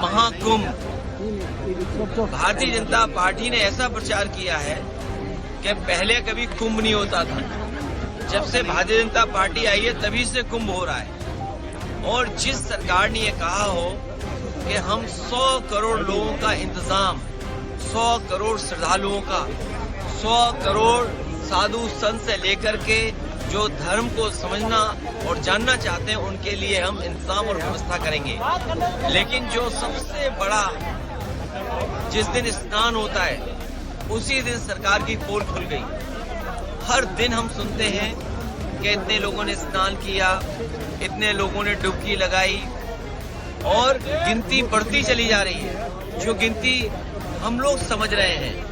Mahakumbh, Bharatiya Janata party ने ऐसा प्रचार किया है कि पहले कभी कुंभ नहीं होता था। जब से भारतीय जनता पार्टी आई है तभी से कुंभ हो रहा है। और जिस सरकार ने ये कहा हो कि हम 100 करोड़ लोगों का इंतजाम, 100 करोड़ श्रद्धालुओं का, 100 करोड़ साधु संत से लेकर के जो धर्म को समझना और जानना चाहते हैं उनके लिए हम इंतजाम और व्यवस्था करेंगे। लेकिन जो सबसे बड़ा जिस दिन स्नान होता है उसी दिन सरकार की पोल खुल गई। हर दिन हम सुनते हैं कि इतने लोगों ने स्नान किया, इतने लोगों ने डुबकी लगाई और गिनती बढ़ती चली जा रही है। जो गिनती हम लोग समझ रहे हैं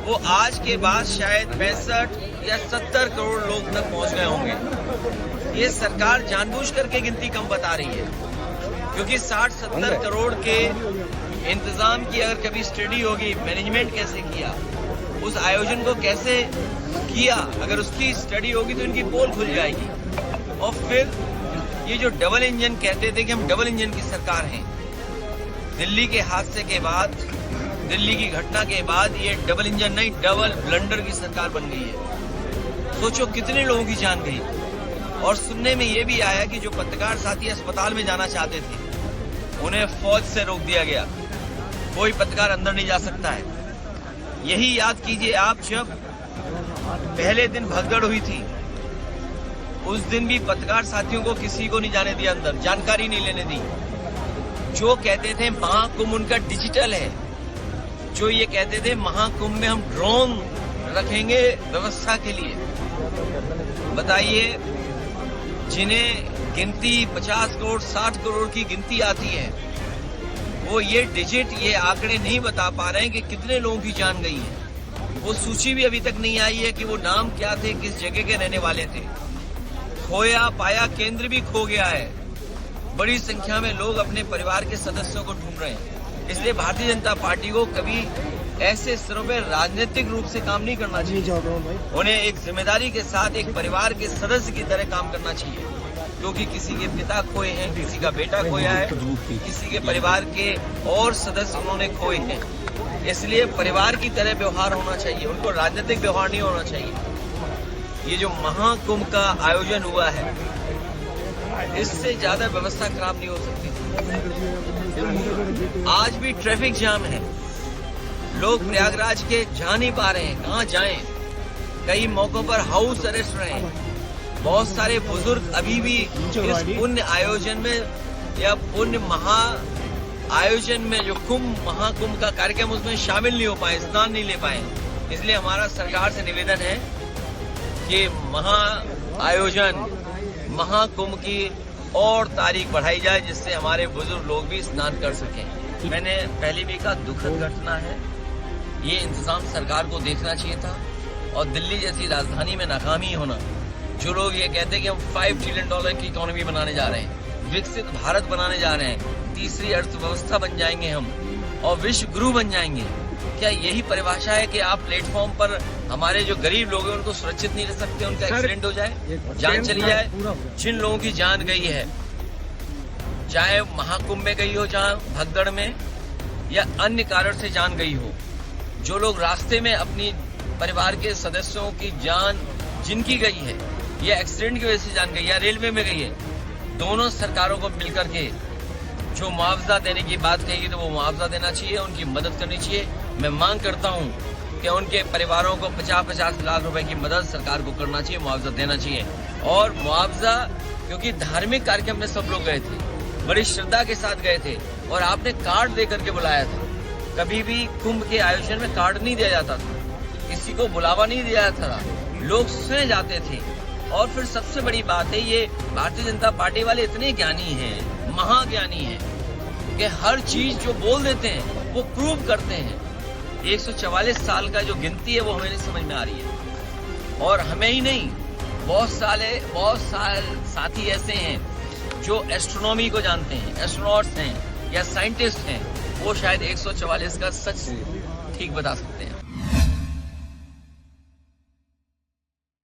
वो आज के बाद शायद 65 या 70 करोड़ लोग तक पहुंच गए होंगे। ये सरकार जानबूझ करके गिनती कम बता रही है, क्योंकि 60-70 करोड़ के इंतजाम की अगर कभी स्टडी होगी, मैनेजमेंट कैसे किया, उस आयोजन को कैसे किया, अगर उसकी स्टडी होगी तो इनकी पोल खुल जाएगी। और फिर ये जो डबल इंजन कहते थे कि हम डबल इंजन की सरकार हैं, दिल्ली के हादसे के बाद, दिल्ली की घटना के बाद ये डबल इंजन नहीं डबल ब्लंडर की सरकार बन गई है। सोचो कितने लोगों की जान गई। और सुनने में ये भी आया कि जो पत्रकार साथी अस्पताल में जाना चाहते थे उन्हें फौज से रोक दिया गया, कोई पत्रकार अंदर नहीं जा सकता है। यही याद कीजिए आप, जब पहले दिन भगदड़ हुई थी उस दिन भी पत्रकार साथियों को किसी को नहीं जाने दिया अंदर, जानकारी नहीं लेने दी। जो कहते थे महाकुंभ उनका डिजिटल है, जो ये कहते थे महाकुंभ में हम ड्रोन रखेंगे व्यवस्था के लिए, बताइए जिन्हें गिनती 50 करोड़ 60 करोड़ की गिनती आती है वो ये डिजिट, ये आंकड़े नहीं बता पा रहे हैं कि कितने लोगों की जान गई है। वो सूची भी अभी तक नहीं आई है कि वो नाम क्या थे, किस जगह के रहने वाले थे। खोया पाया केंद्र भी खो गया है। बड़ी संख्या में लोग अपने परिवार के सदस्यों को ढूंढ रहे हैं। इसलिए भारतीय जनता पार्टी को कभी ऐसे स्तरों पर राजनीतिक रूप से काम नहीं करना चाहिए। उन्हें एक जिम्मेदारी के साथ एक परिवार के सदस्य की तरह काम करना चाहिए, क्योंकि किसी के पिता खोए हैं, किसी का बेटा खोया है, किसी के परिवार के और सदस्य उन्होंने खोए हैं। इसलिए परिवार की तरह व्यवहार होना चाहिए, उनको राजनीतिक व्यवहार नहीं होना चाहिए। ये जो महाकुंभ का आयोजन हुआ है इससे ज्यादा व्यवस्था खराब नहीं हो सकती। आज भी ट्रैफिक जाम है, लोग प्रयागराज के जा नहीं पा रहे हैं, कहाँ जाएं। कई मौकों पर हाउस अरेस्ट रहे हैं। बहुत सारे बुजुर्ग अभी भी इस पुण्य आयोजन में या पुण्य महा आयोजन में जो कुंभ महाकुंभ का कार्यक्रम उसमें शामिल नहीं हो पाए, स्नान नहीं ले पाए। इसलिए हमारा सरकार से निवेदन है कि महा आयोजन महाकुंभ की और तारीख बढ़ाई जाए, जिससे हमारे बुजुर्ग लोग भी स्नान कर सकें। मैंने पहले भी कहा, दुखद घटना है, ये इंतजाम सरकार को देखना चाहिए था। और दिल्ली जैसी राजधानी में नाकामी होना, जो लोग ये कहते हैं कि हम $5 ट्रिलियन की इकोनॉमी बनाने जा रहे हैं, विकसित भारत बनाने जा रहे हैं, तीसरी अर्थव्यवस्था बन जाएंगे हम और विश्व गुरु बन जाएंगे, क्या यही परिभाषा है कि आप प्लेटफॉर्म पर हमारे जो गरीब लोग हैं उनको सुरक्षित नहीं रह सकते, उनका एक्सीडेंट हो जाए, जान चली जाए। जिन लोगों की जान गई है, चाहे महाकुंभ में गई हो, जहां भगदड़ में, या अन्य कारण से जान गई हो, जो लोग रास्ते में अपनी परिवार के सदस्यों की जान जिनकी गई है या एक्सीडेंट की वजह से जान गई या रेलवे में गई है, दोनों सरकारों को मिलकर के जो मुआवजा देने की बात कही तो वो मुआवजा देना चाहिए, उनकी मदद करनी चाहिए। मैं मांग करता हूं कि उनके परिवारों को 50-50 लाख रुपए की मदद सरकार को करना चाहिए, मुआवजा देना चाहिए। और मुआवजा, क्योंकि धार्मिक कार्यक्रम में सब लोग गए थे, बड़ी श्रद्धा के साथ गए थे और आपने कार्ड दे करके बुलाया था। कभी भी कुंभ के आयोजन में कार्ड नहीं दिया जाता था, किसी को बुलावा नहीं दिया जाता था, लोग सुने जाते थे। और फिर सबसे बड़ी बात है, ये भारतीय जनता पार्टी वाले इतने ज्ञानी हैं, महाज्ञानी हैं, कि हर चीज जो बोल देते हैं वो प्रूव करते हैं। 144 का जो गिनती है वो हमें नहीं समझ में आ रही है। और हमें ही नहीं, बहुत सारे साथी ऐसे हैं जो एस्ट्रोनॉमी को जानते हैं, एस्ट्रोनॉट्स हैं या साइंटिस्ट हैं, वो शायद 144 का सच ठीक बता सकते हैं।